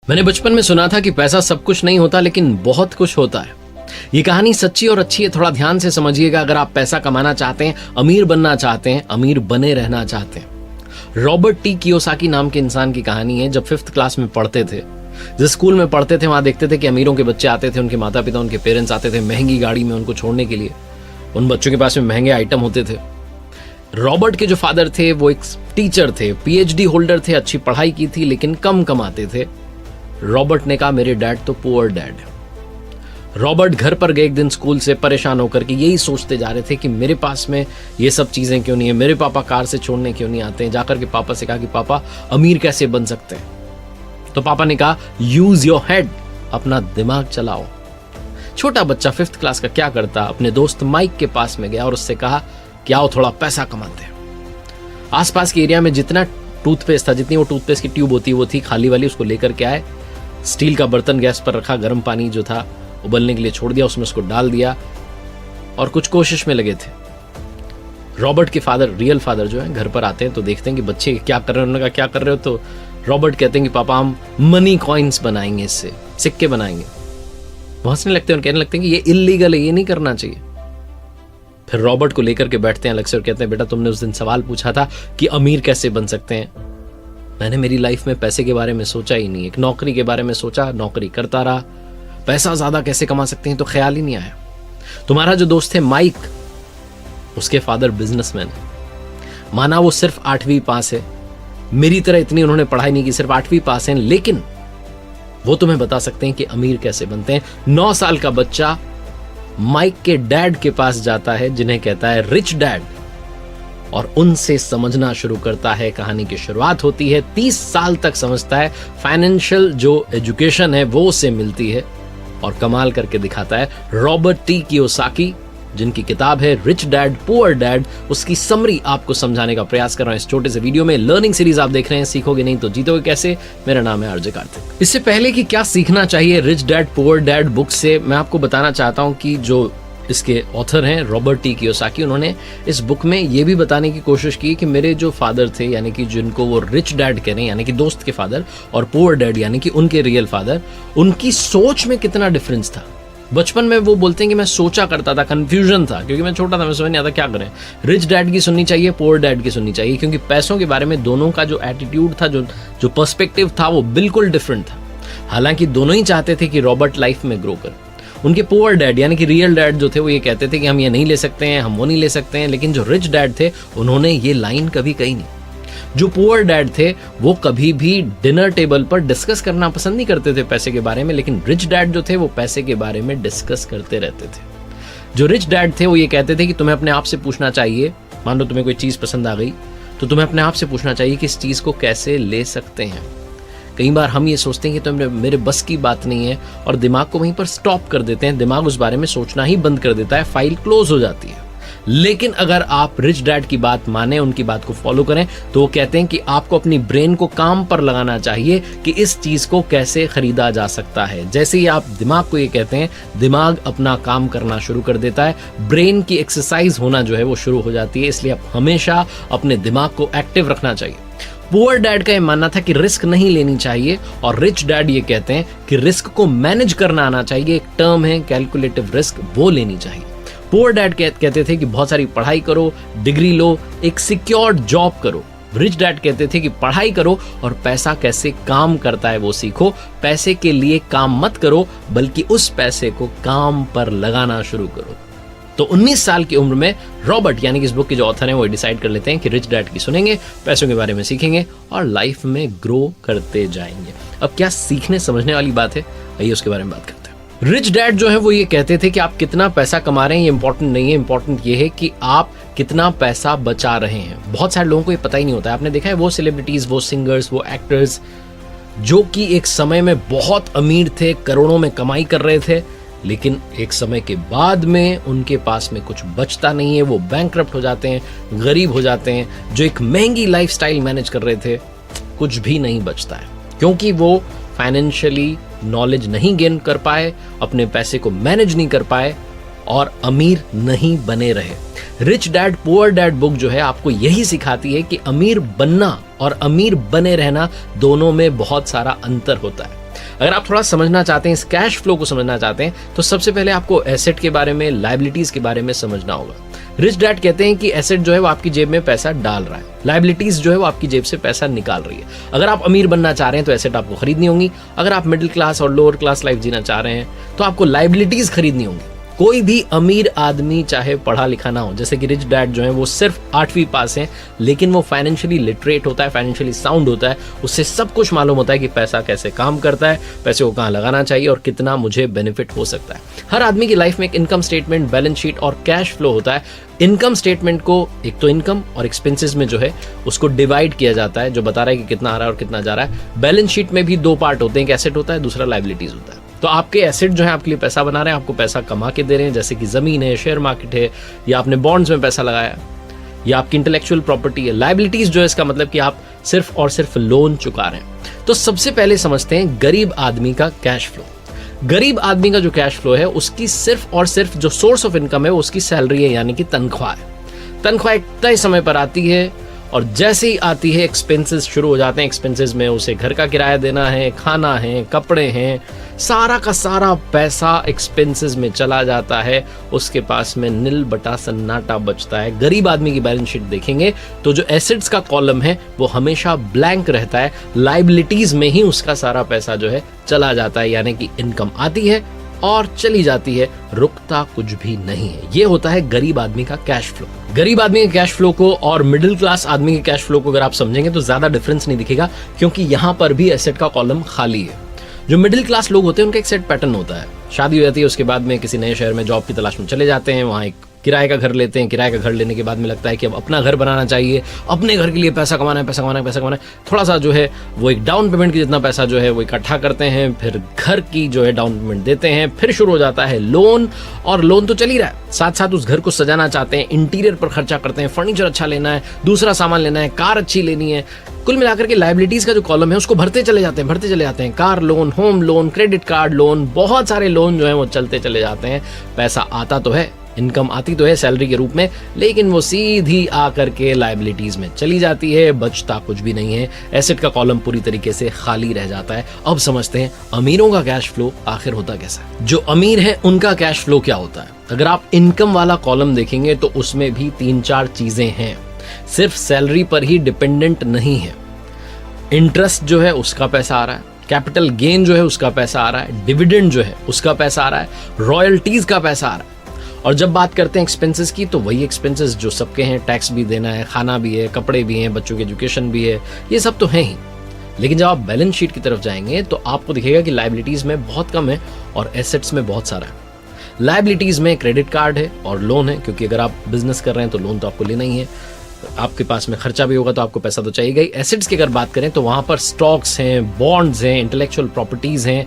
मैंने बचपन में सुना था कि पैसा सब कुछ नहीं होता, लेकिन बहुत कुछ होता है। ये कहानी सच्ची और अच्छी है, थोड़ा ध्यान से समझिएगा। अगर आप पैसा कमाना चाहते हैं, अमीर बनना चाहते हैं, अमीर बने रहना चाहते हैं। रॉबर्ट टी कियोसाकी नाम के इंसान की कहानी है। जब 5th क्लास में पढ़ते थे, जिस स्कूल में पढ़ते थे, वहां देखते थे कि अमीरों के बच्चे आते थे, उनके माता पिता, उनके पेरेंट्स आते थे महंगी गाड़ी में उनको छोड़ने के लिए। उन बच्चों के पास में महंगे आइटम होते थे। रॉबर्ट के जो फादर थे वो एक टीचर थे, PhD होल्डर थे, अच्छी पढ़ाई की थी, लेकिन कम कमाते थे। रॉबर्ट ने कहा मेरे डैड तो पुअर डैड है। रॉबर्ट घर पर गए एक दिन स्कूल से परेशान होकर के, यही सोचते जा रहे थे कि मेरे पास में ये सब चीजें क्यों नहीं है, मेरे पापा कार से छोड़ने क्यों नहीं आते हैं। जाकर के पापा से कहा कि पापा अमीर कैसे बन सकते हैं। तो पापा ने कहा यूज योर हेड, अपना दिमाग चलाओ। छोटा बच्चा 5th क्लास का क्या करता, अपने दोस्त माइक के पास में गया और उससे कहा कि आओ थोड़ा पैसा कमाते हैं। आसपास के एरिया में जितना टूथपेस्ट था, जितनी वो टूथपेस्ट की ट्यूब होती वो थी खाली वाली, उसको लेकर के आए। स्टील का बर्तन गैस पर रखा, गर्म पानी जो था उबलने के लिए छोड़ दिया, उसमें उसको डाल दिया और कुछ कोशिश में लगे थे। रॉबर्ट के फादर, रियल फादर जो है, घर पर आते हैं तो देखते हैं कि बच्चे क्या कर रहे हैं। उन्होंने कहा क्या कर रहे हो? तो रॉबर्ट कहते हैं कि पापा हम मनी कॉइन्स बनाएंगे, इससे सिक्के बनाएंगे। वो हंसने लगते हैं और कहने लगते हैं कि ये इल्लीगल है, ये नहीं करना चाहिए। फिर रॉबर्ट को लेकर के बैठते हैं अलग से और कहते हैं बेटा तुमने उस दिन सवाल पूछा था कि अमीर कैसे बन सकते हैं। मैंने मेरी लाइफ में पैसे के बारे में सोचा ही नहीं, एक नौकरी के बारे में सोचा, नौकरी करता रहा। पैसा ज्यादा कैसे कमा सकते हैं तो ख्याल ही नहीं आया। तुम्हारा जो दोस्त है माइक, उसके फादर बिजनेसमैन है। माना वो सिर्फ 8वीं पास है, मेरी तरह इतनी उन्होंने पढ़ाई नहीं की, सिर्फ 8वीं पास है, लेकिन वो तुम्हें बता सकते हैं कि अमीर कैसे बनते हैं। 9 साल का बच्चा माइक के डैड के पास जाता है, जिन्हें कहता है रिच डैड, और उनसे समझना शुरू करता है। कहानी की शुरुआत होती है, 30 साल तक समझता है, फाइनेंशियल जो एजुकेशन है वो उससे मिलती है और कमाल करके दिखाता है। रॉबर्ट टी कियोसाकी, जिनकी किताब है रिच डैड पुअर डैड, उसकी समरी आपको समझाने का प्रयास कर रहा हूं इस छोटे से वीडियो में। लर्निंग सीरीज आप देख रहे हैं, सीखोगे नहीं तो जीतोगे कैसे। मेरा नाम है आरजे कार्तिक। इससे पहले कि क्या सीखना चाहिए rich dad poor dad book से, मैं आपको बताना चाहता हूं कि जो इसके ऑथर हैं रॉबर्ट टी कियोसाकी, उन्होंने इस बुक में ये भी बताने की कोशिश की कि मेरे जो फादर थे, यानी कि जिनको वो रिच डैड कह रहे हैं, यानी कि दोस्त के फादर, और पुअर डैड यानी कि उनके रियल फादर, उनकी सोच में कितना डिफरेंस था। बचपन में वो बोलते हैं कि मैं सोचा करता था, कंफ्यूजन था, क्योंकि मैं छोटा था, मैं समझ नहीं आता क्या करें। रिच डैड की सुननी चाहिए, पुअर डैड की सुननी चाहिए, क्योंकि पैसों के बारे में दोनों का जो एटीट्यूड था, जो पर्सपेक्टिव था, वो बिल्कुल डिफरेंट था। हालांकि दोनों ही चाहते थे कि रॉबर्ट लाइफ में ग्रो करे। उनके पुअर डैड यानी कि रियल डैड जो थे वो ये कहते थे कि हम ये नहीं ले सकते हैं, हम वो नहीं ले सकते हैं, लेकिन जो रिच डैड थे उन्होंने ये लाइन कभी कही नहीं। जो पुअर डैड थे वो कभी भी डिनर टेबल पर डिस्कस करना पसंद नहीं करते थे पैसे के बारे में, लेकिन रिच डैड जो थे वो पैसे के बारे में डिस्कस करते रहते थे। जो रिच डैड थे वो ये कहते थे कि तुम्हें अपने आप से पूछना चाहिए, मान लो तुम्हें कोई चीज पसंद आ गई तो तुम्हें अपने आप से पूछना चाहिए कि इस चीज को कैसे ले सकते हैं। कई बार हम ये सोचते हैं कि तो मेरे बस की बात नहीं है और दिमाग को वहीं पर स्टॉप कर देते हैं, दिमाग उस बारे में सोचना ही बंद कर देता है, फाइल क्लोज हो जाती है। लेकिन अगर आप रिच डैड की बात माने, उनकी बात को फॉलो करें, तो वो कहते हैं कि आपको अपनी ब्रेन को काम पर लगाना चाहिए कि इस चीज को कैसे खरीदा जा सकता है। जैसे ही आप दिमाग को ये कहते हैं, दिमाग अपना काम करना शुरू कर देता है, ब्रेन की एक्सरसाइज होना जो है वो शुरू हो जाती है। इसलिए आप हमेशा अपने दिमाग को एक्टिव रखना चाहिए। पुअर डैड का ये मानना था कि रिस्क नहीं लेनी चाहिए, और रिच डैड ये कहते हैं कि रिस्क को मैनेज करना आना चाहिए। एक टर्म है कैलकुलेटिव रिस्क, वो लेनी चाहिए। पुअर डैड कहते थे कि बहुत सारी पढ़ाई करो, डिग्री लो, एक सिक्योर्ड जॉब करो। रिच डैड कहते थे कि पढ़ाई करो और पैसा कैसे काम करता है वो सीखो। पैसे के लिए काम मत करो, बल्कि उस पैसे को काम पर लगाना शुरू करो। तो 19 साल की उम्र में रॉबर्ट यानी कि इस बुक के जो ऑथर हैं वो डिसाइड कर लेते हैं कि रिच डैड की सुनेंगे, पैसों के बारे में सीखेंगे और लाइफ में ग्रो करते जाएंगे। अब क्या सीखने समझने वाली बात है, आइए उसके बारे में बात करते हैं। रिच डैड जो है वो ये कहते थे कि आप कितना पैसा कमा रहे हैं ये इंपॉर्टेंट नहीं है, इंपॉर्टेंट ये है कि आप कितना पैसा बचा रहे हैं। बहुत सारे लोगों को ये पता ही नहीं होता है। आपने देखा है वो सेलिब्रिटीज, वो सिंगर्स, वो एक्टर्स जो कि एक समय में बहुत अमीर थे, करोड़ों में कमाई कर रहे थे, लेकिन एक समय के बाद में उनके पास में कुछ बचता नहीं है, वो बैंकरप्ट हो जाते हैं, गरीब हो जाते हैं। जो एक महंगी लाइफस्टाइल मैनेज कर रहे थे, कुछ भी नहीं बचता है, क्योंकि वो फाइनेंशियली नॉलेज नहीं गेन कर पाए, अपने पैसे को मैनेज नहीं कर पाए और अमीर नहीं बने रहे। Rich dad poor dad book जो है आपको यही सिखाती है कि अमीर बनना और अमीर बने रहना दोनों में बहुत सारा अंतर होता है। अगर आप थोड़ा समझना चाहते हैं, इस कैश फ्लो को समझना चाहते हैं, तो सबसे पहले आपको एसेट के बारे में, लायबिलिटीज के बारे में समझना होगा। रिच डैड कहते हैं कि एसेट जो है वो आपकी जेब में पैसा डाल रहा है, लायबिलिटीज जो है वो आपकी जेब से पैसा निकाल रही है। अगर आप अमीर बनना चाह रहे हैं तो एसेट आपको खरीदनी होंगी। अगर आप मिडिल क्लास और लोअर क्लास लाइफ जीना चाह रहे हैं तो आपको लायबिलिटीज खरीदनी होंगी। कोई भी अमीर आदमी चाहे पढ़ा लिखा ना हो, जैसे कि रिच डैड जो है वो सिर्फ 8वीं पास है, लेकिन वो फाइनेंशियली लिटरेट होता है, फाइनेंशियली साउंड होता है, उससे सब कुछ मालूम होता है कि पैसा कैसे काम करता है, पैसे को कहाँ लगाना चाहिए और कितना मुझे बेनिफिट हो सकता है। हर आदमी की लाइफ में एक इनकम स्टेटमेंट, बैलेंस शीट और कैश फ्लो होता है। इनकम स्टेटमेंट को एक तो इनकम और एक्सपेंसेस में जो है उसको डिवाइड किया जाता है, जो बता रहा है कि कितना आ रहा है और कितना जा रहा है। बैलेंस शीट में भी 2 पार्ट होते हैं, एक एसेट होता है, दूसरा लायबिलिटीज होता है। तो आपके एसेट जो है आपके लिए पैसा बना रहे हैं, आपको पैसा कमा के दे रहे हैं, जैसे कि जमीन है, शेयर मार्केट है, या आपने बॉन्ड्स में पैसा लगाया, या आपकी इंटेलेक्चुअल प्रॉपर्टी है। लायबिलिटीज जो है इसका मतलब कि आप सिर्फ और सिर्फ लोन चुका रहे हैं। तो सबसे पहले समझते हैं गरीब आदमी का कैश फ्लो। गरीब आदमी का जो कैश फ्लो है उसकी सिर्फ और सिर्फ जो सोर्स ऑफ इनकम है उसकी सैलरी है, यानी कि तनख्वाह है। तनख्वाह एक तय समय पर आती है और जैसे ही आती है एक्सपेंसेस शुरू हो जाते हैं। एक्सपेंसेस में उसे घर का किराया देना है, खाना है, कपड़े हैं, सारा का सारा पैसा एक्सपेंसेस में चला जाता है। उसके पास में नील बटा सन्नाटा बचता है। गरीब आदमी की बैलेंस शीट देखेंगे तो जो एसेट्स का कॉलम है वो हमेशा ब्लैंक रहता है, लायबिलिटीज में ही उसका सारा पैसा जो है चला जाता है, यानी कि इनकम आती है और चली जाती है, रुकता कुछ भी नहीं है। ये होता है गरीब आदमी का कैश फ्लो। गरीब आदमी के कैश फ्लो को और मिडिल क्लास आदमी के कैश फ्लो को अगर आप समझेंगे तो ज्यादा डिफरेंस नहीं दिखेगा, क्योंकि यहां पर भी एसेट का कॉलम खाली है। जो मिडिल क्लास लोग होते हैं उनका एक सेट पैटर्न होता है। शादी हो जाती है, उसके बाद में किसी नए शहर में जॉब की तलाश में चले जाते हैं, वहां एक किराए का घर लेते हैं। किराए का घर लेने के बाद में लगता है कि अब अपना घर बनाना चाहिए, अपने घर के लिए पैसा कमाना है, पैसा कमाना है, पैसा कमाना है। थोड़ा सा जो है वो एक डाउन पेमेंट की जितना पैसा जो है वो इकट्ठा करते हैं, फिर घर की जो है डाउन पेमेंट देते हैं, फिर शुरू हो जाता है लोन। और लोन तो चल ही रहा है, साथ साथ उस घर को सजाना चाहते हैं, इंटीरियर पर खर्चा करते हैं, फर्नीचर अच्छा लेना है, दूसरा सामान लेना है, कार अच्छी लेनी है। कुल मिलाकर के लायबिलिटीज का जो कॉलम है उसको भरते चले जाते हैं। Car loan, home loan, credit card loan, बहुत सारे लोन जो है वो चलते चले जाते हैं। पैसा आता तो है, इनकम आती तो है सैलरी के रूप में, लेकिन वो सीधी आकर के लायबिलिटीज में चली जाती है, बचता कुछ भी नहीं है। एसेट का कॉलम पूरी तरीके से खाली रह जाता है। अब समझते हैं अमीरों का कैश फ्लो आखिर होता कैसा है। जो अमीर है उनका कैश फ्लो क्या होता है। अगर आप इनकम वाला कॉलम देखेंगे तो उसमें भी 3-4 चीजें हैं, सिर्फ सैलरी पर ही डिपेंडेंट नहीं है। इंटरेस्ट जो है उसका पैसा आ रहा है, कैपिटल गेन जो है उसका पैसा आ रहा है, डिविडेंड जो है उसका पैसा आ रहा है, रॉयल्टीज का पैसा आ रहा है। और जब बात करते हैं एक्सपेंसेस की तो वही एक्सपेंसेस जो सबके हैं, टैक्स भी देना है, खाना भी है, कपड़े भी हैं, बच्चों की एजुकेशन भी है, ये सब तो है ही। लेकिन जब आप बैलेंस शीट की तरफ जाएंगे तो आपको दिखेगा कि लायबिलिटीज में बहुत कम है और एसेट्स में बहुत सारा है। लायबिलिटीज में क्रेडिट कार्ड है और लोन है, क्योंकि अगर आप बिजनेस कर रहे हैं तो लोन तो आपको लेना ही है, आपके पास में खर्चा भी होगा तो आपको पैसा तो चाहिए ही। एसेट्स की अगर बात करें तो वहां पर स्टॉक्स हैं, बॉन्ड्स हैं, इंटेलेक्चुअल प्रॉपर्टीज हैं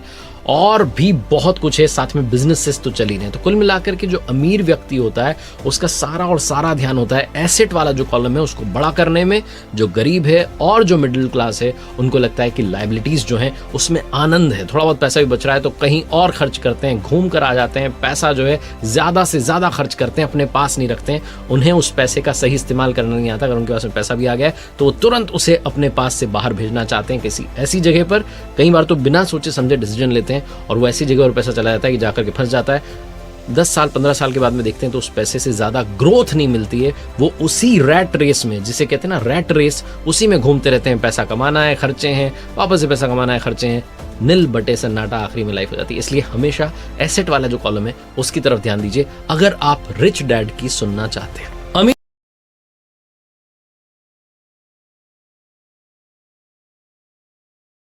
और भी बहुत कुछ है, साथ में बिजनेसेस तो चल ही रहे हैं। तो कुल मिलाकर के जो अमीर व्यक्ति होता है उसका सारा और सारा ध्यान होता है एसेट वाला जो कॉलम है उसको बड़ा करने में। जो गरीब है और जो मिडिल क्लास है उनको लगता है कि लायबिलिटीज जो है उसमें आनंद है, थोड़ा बहुत पैसा भी बच रहा है तो कहीं और खर्च करते हैं, घूम कर आ जाते हैं, पैसा जो है ज्यादा से ज्यादा खर्च करते हैं, अपने पास नहीं रखते हैं। उन्हें उस पैसे का सही इस्तेमाल करना नहीं आता। अगर उनके पास में पैसा भी आ गया तो वो तुरंत उसे अपने पास से बाहर भेजना चाहते हैं किसी ऐसी जगह पर, कई बार तो बिना सोचे समझे डिसीजन लेते हैं और वो ऐसी जगह पर पैसा चला जाता है कि जाकर के फंस जाता है। 10 साल 15 साल के बाद में देखते हैं तो उस पैसे से ज्यादा ग्रोथ नहीं मिलती है। वो उसी रैट रेस में, जिसे कहते हैं ना रैट रेस, उसी में घूमते रहते हैं। पैसा कमाना है, खर्चे हैं, वापस से पैसा कमाना है, खर्चे हैं, नील बटे सन्नाटा आखिरी में लाइफ हो जाती है। इसलिए हमेशा एसेट वाला जो कॉलम है उसकी तरफ ध्यान दीजिए अगर आप रिच डैड की सुनना चाहते हैं।